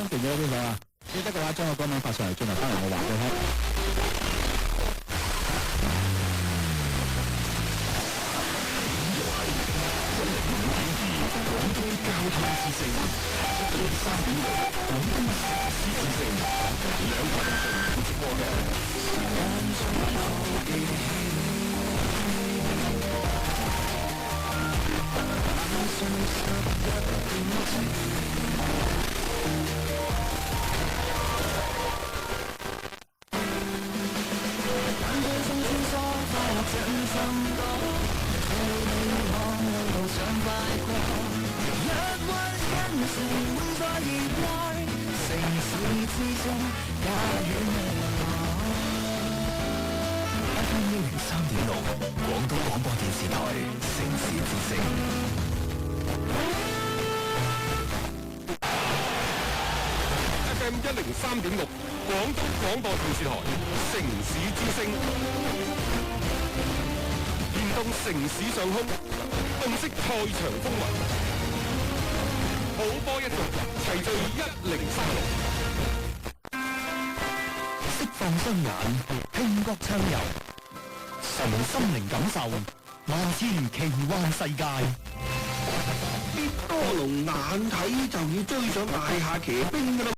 勁咗邊個啊？記得嘅話，將個歌名發上嚟，轉頭翻嚟我話俾你聽。廣東交通之聲103.6，廣東城市之聲兩台同步直播嘅。103.6，廣東廣播電視台城市之聲。FM 103.6，廣東廣播電視台城市之聲，聯動城市上空，洞悉賽場風雲，好波一族，齊聚1036，釋放雙眼，聽覺暢遊，純心靈感受，萬千奇幻世界。啲多龍眼睇就要追上大廈騎兵㗎啦。